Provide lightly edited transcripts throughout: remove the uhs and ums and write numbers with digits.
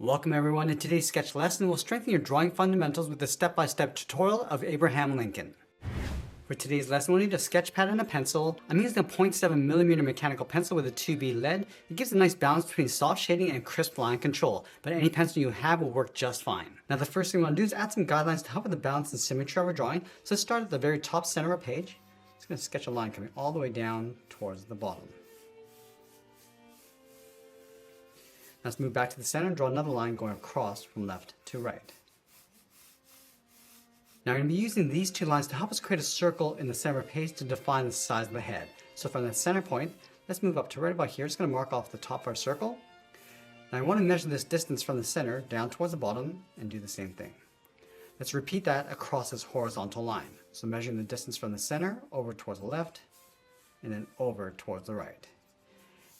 Welcome everyone. In today's sketch lesson, we'll strengthen your drawing fundamentals with a step-by-step tutorial of Abraham Lincoln. For today's lesson, we'll need a sketch pad and a pencil. I'm using a 0.7mm mechanical pencil with a 2B lead. It gives a nice balance between soft shading and crisp line control, but any pencil you have will work just fine. Now the first thing we want to do is add some guidelines to help with the balance and symmetry of our drawing. So let's start at the very top center of our page. I'm just going to sketch a line coming all the way down towards the bottom. Let's move back to the center and draw another line going across from left to right. Now we're going to be using these two lines to help us create a circle in the center of our page to define the size of the head. So from the center point, let's move up to right about here. It's going to mark off the top of our circle. Now I want to measure this distance from the center down towards the bottom and do the same thing. Let's repeat that across this horizontal line. So measuring the distance from the center over towards the left and then over towards the right.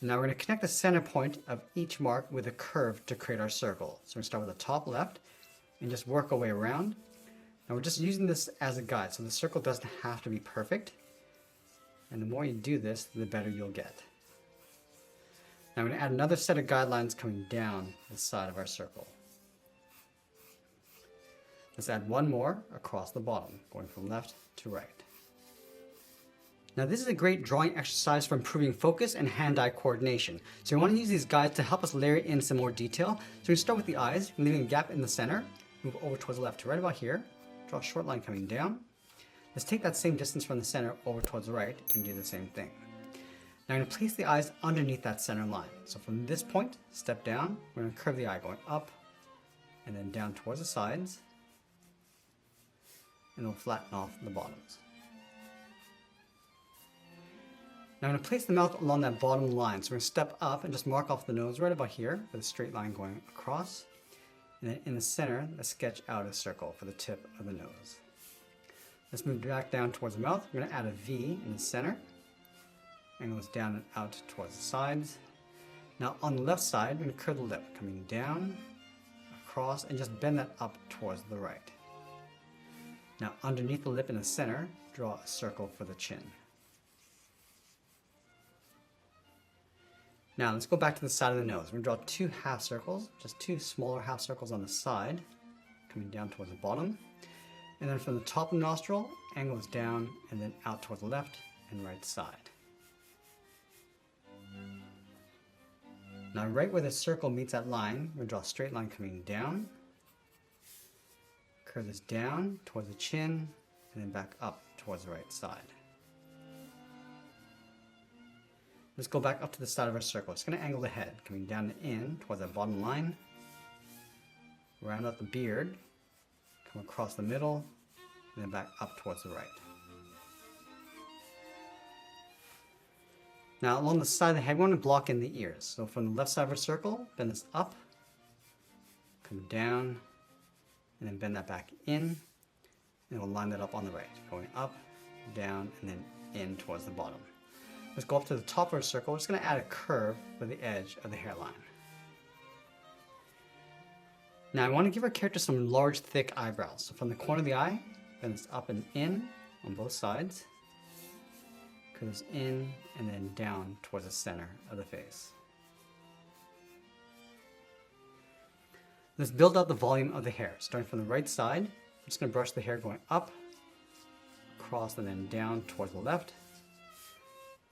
Now we're going to connect the center point of each mark with a curve to create our circle. So we're going to start with the top left and just work our way around. Now we're just using this as a guide, so the circle doesn't have to be perfect. And the more you do this, the better you'll get. Now I'm going to add another set of guidelines coming down the side of our circle. Let's add one more across the bottom, going from left to right. Now this is a great drawing exercise for improving focus and hand-eye coordination. So we want to use these guides to help us layer in some more detail. So we start with the eyes, leaving a gap in the center, move over towards the left to right about here, draw a short line coming down. Let's take that same distance from the center over towards the right and do the same thing. Now I'm going to place the eyes underneath that center line. So from this point, step down, we're going to curve the eye going up and then down towards the sides, and we'll flatten off the bottoms. Now I'm going to place the mouth along that bottom line. So we're going to step up and just mark off the nose right about here with a straight line going across. And then in the center, let's sketch out a circle for the tip of the nose. Let's move back down towards the mouth. We're going to add a V in the center. And goes down and out towards the sides. Now on the left side, we're going to curve the lip, coming down, across, and just bend that up towards the right. Now underneath the lip in the center, draw a circle for the chin. Now let's go back to the side of the nose. We're going to draw two half circles, just two smaller half circles on the side, coming down towards the bottom. And then from the top of the nostril, angles down and then out towards the left and right side. Now right where the circle meets that line, we're going to draw a straight line coming down. Curve this down towards the chin and then back up towards the right side. Let's go back up to the side of our circle. It's going to angle the head, coming down and in towards that bottom line. Round out the beard, come across the middle, and then back up towards the right. Now along the side of the head, we want to block in the ears. So from the left side of our circle, bend this up, come down, and then bend that back in, and we'll line that up on the right, going up, down, and then in towards the bottom. Let's go up to the top of our circle. We're just going to add a curve with the edge of the hairline. Now I want to give our character some large, thick eyebrows. So from the corner of the eye, bend this up and in on both sides. Curve this in and then down towards the center of the face. Let's build out the volume of the hair. Starting from the right side, I'm just going to brush the hair going up, across, and then down towards the left.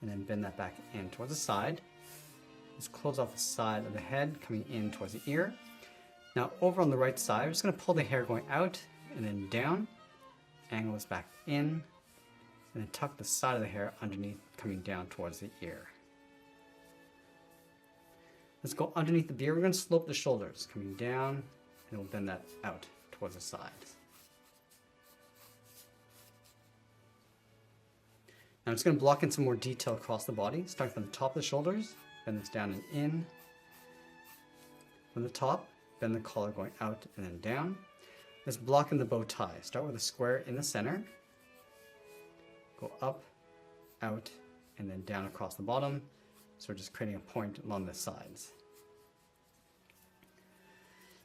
And then bend that back in towards the side. Let's close off the side of the head, coming in towards the ear. Now over on the right side, we're just going to pull the hair going out and then down, angle this back in, and then tuck the side of the hair underneath, coming down towards the ear. Let's go underneath the beard. We're going to slope the shoulders, coming down, and we'll bend that out towards the sides. Now I'm just going to block in some more detail across the body, starting from the top of the shoulders, bend this down and in. From the top, bend the collar going out and then down. Let's block in the bow tie. Start with a square in the center, go up, out, and then down across the bottom. So we're just creating a point along the sides.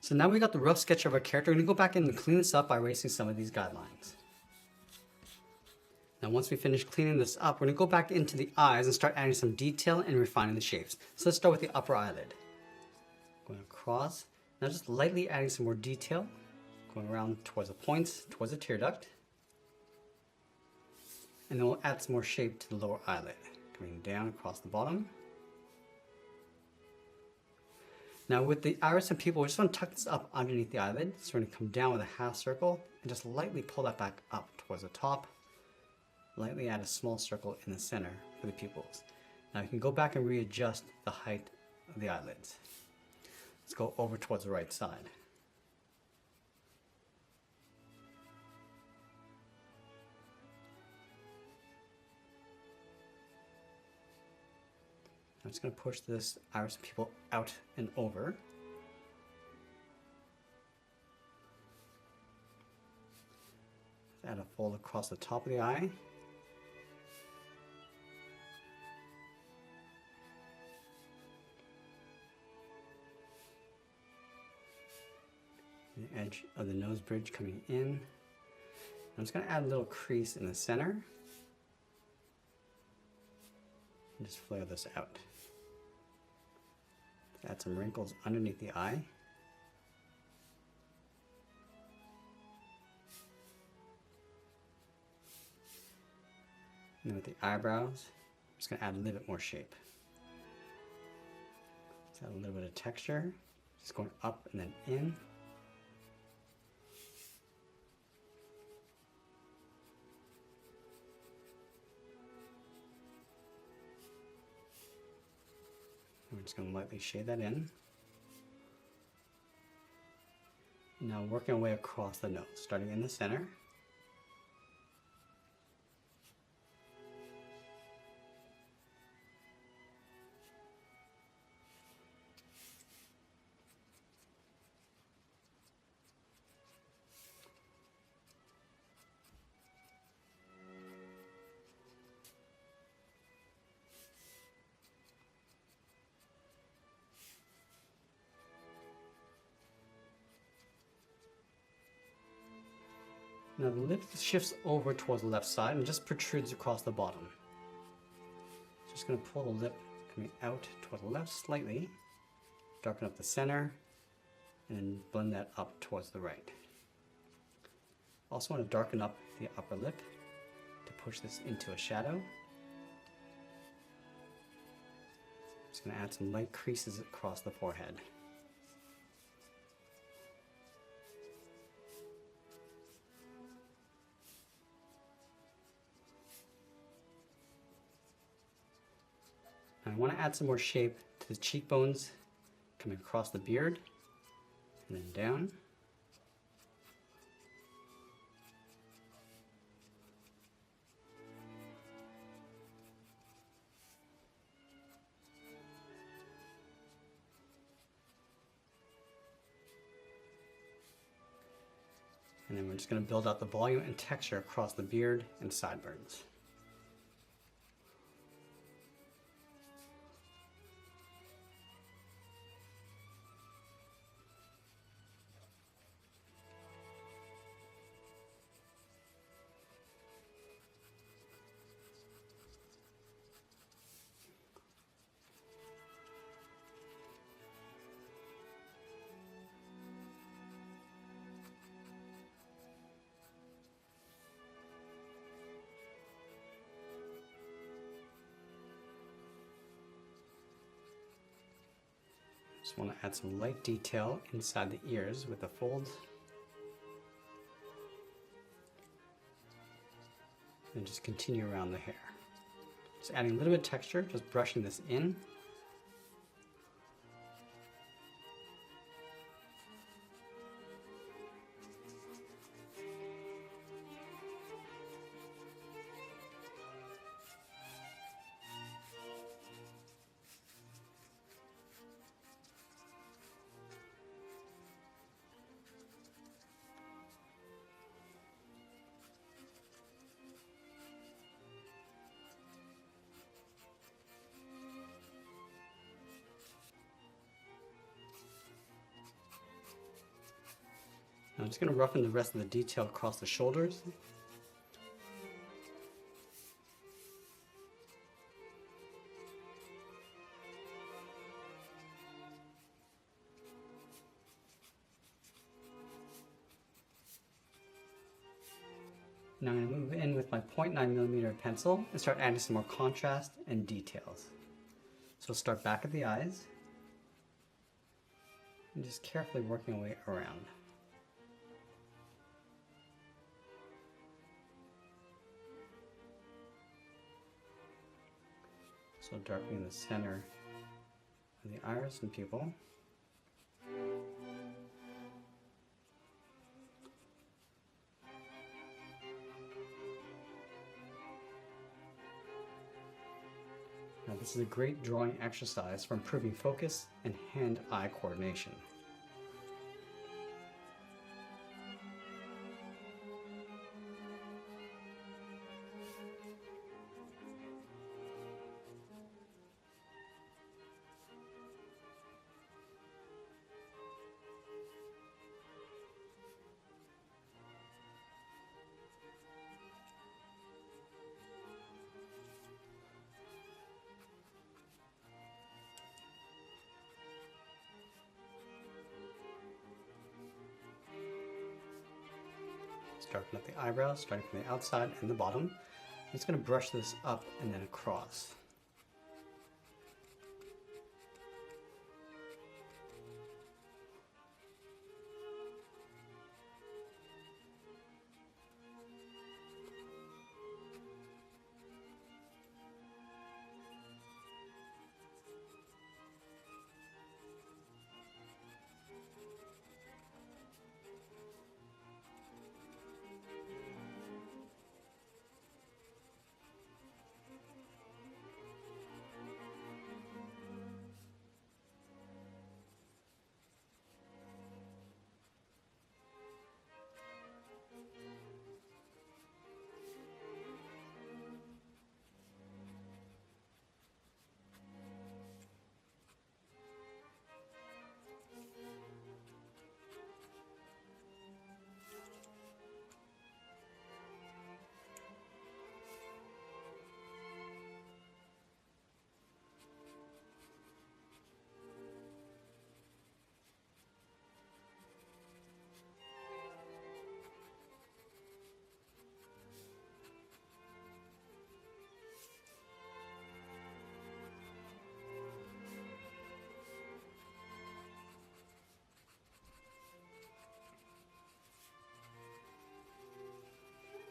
So now we got the rough sketch of our character. We're going to go back in and clean this up by erasing some of these guidelines. Now once we finish cleaning this up, we're going to go back into the eyes and start adding some detail and refining the shapes. So let's start with the upper eyelid. Going across. Now just lightly adding some more detail, going around towards the points, towards the tear duct. And then we'll add some more shape to the lower eyelid, coming down across the bottom. Now with the iris and pupil, we just want to tuck this up underneath the eyelid. So we're going to come down with a half circle and just lightly pull that back up towards the top. Lightly add a small circle in the center for the pupils. Now you can go back and readjust the height of the eyelids. Let's go over towards the right side. I'm just going to push this iris and pupil out and over. Add a fold across the top of the eye. The edge of the nose bridge coming in. I'm just going to add a little crease in the center. And just flare this out. Add some wrinkles underneath the eye. And then with the eyebrows, I'm just going to add a little bit more shape. Just add a little bit of texture, just going up and then in. We're just going to lightly shade that in. Now working our way across the nose, starting in the center. Now the lip shifts over towards the left side and just protrudes across the bottom. Just going to pull the lip coming out toward the left slightly, darken up the center, and then blend that up towards the right. Also want to darken up the upper lip to push this into a shadow. Just going to add some light creases across the forehead. I want to add some more shape to the cheekbones, coming across the beard, and then down. And then we're just going to build out the volume and texture across the beard and sideburns. Just want to add some light detail inside the ears with the folds. And just continue around the hair. Just adding a little bit of texture, just brushing this in. I'm just going to roughen the rest of the detail across the shoulders. Now I'm going to move in with my 0.9mm pencil and start adding some more contrast and details. So we'll start back at the eyes and just carefully working our way around. So darkening the center of the iris and pupil. Now this is a great drawing exercise for improving focus and hand-eye coordination. Darken up the eyebrows, starting from the outside and the bottom. I'm just going to brush this up and then across.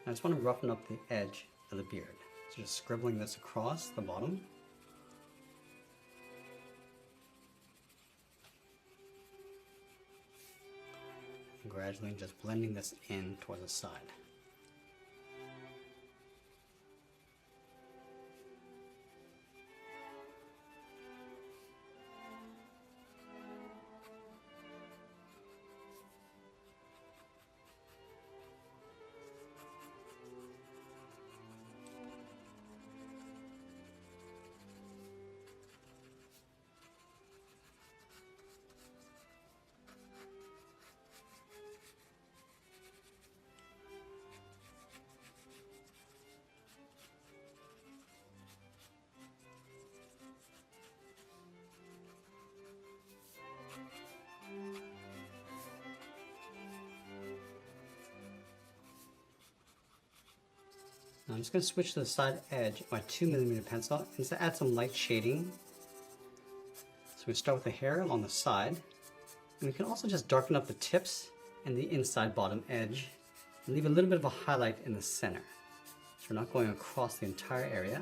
I just want to roughen up the edge of the beard. So just scribbling this across the bottom. And gradually just blending this in towards the side. Now I'm just going to switch to the side edge of my 2mm pencil and just add some light shading. So we start with the hair along the side, and we can also just darken up the tips and the inside bottom edge and leave a little bit of a highlight in the center. So we're not going across the entire area.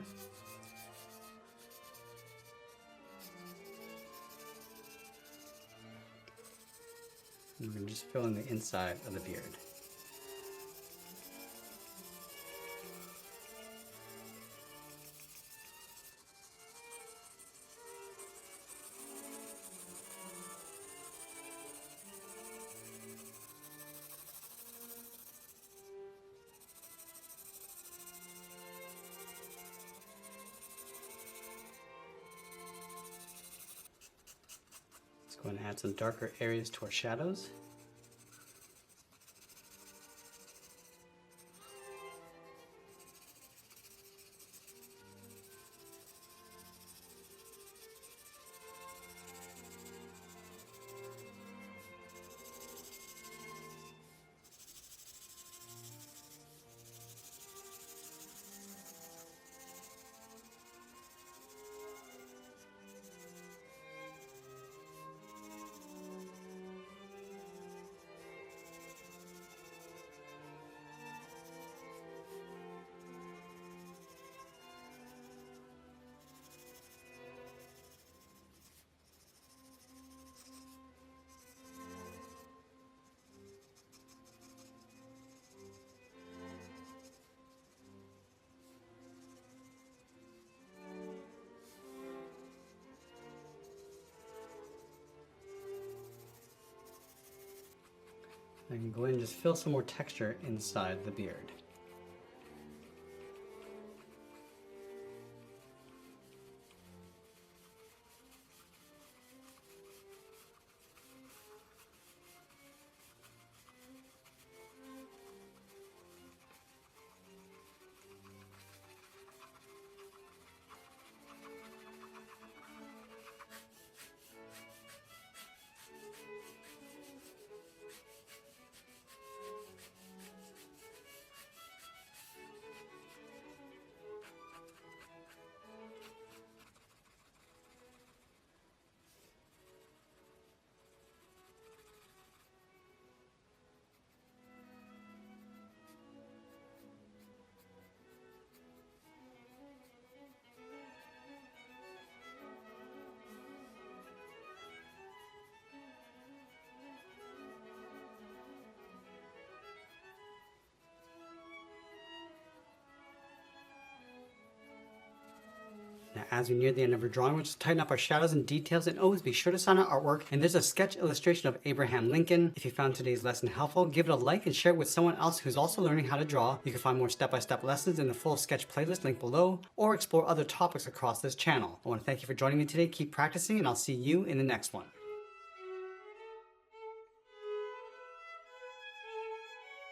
And we're going to just fill in the inside of the beard. Let's go ahead and add some darker areas to our shadows. I can go in and just fill some more texture inside the beard. Now, as we near the end of our drawing, we'll just tighten up our shadows and details, and always be sure to sign our artwork. And there's a sketch illustration of Abraham Lincoln. If you found today's lesson helpful, give it a like and share it with someone else who's also learning how to draw. You can find more step-by-step lessons in the full sketch playlist linked below, or explore other topics across this channel. I want to thank you for joining me today. Keep practicing, and I'll see you in the next one.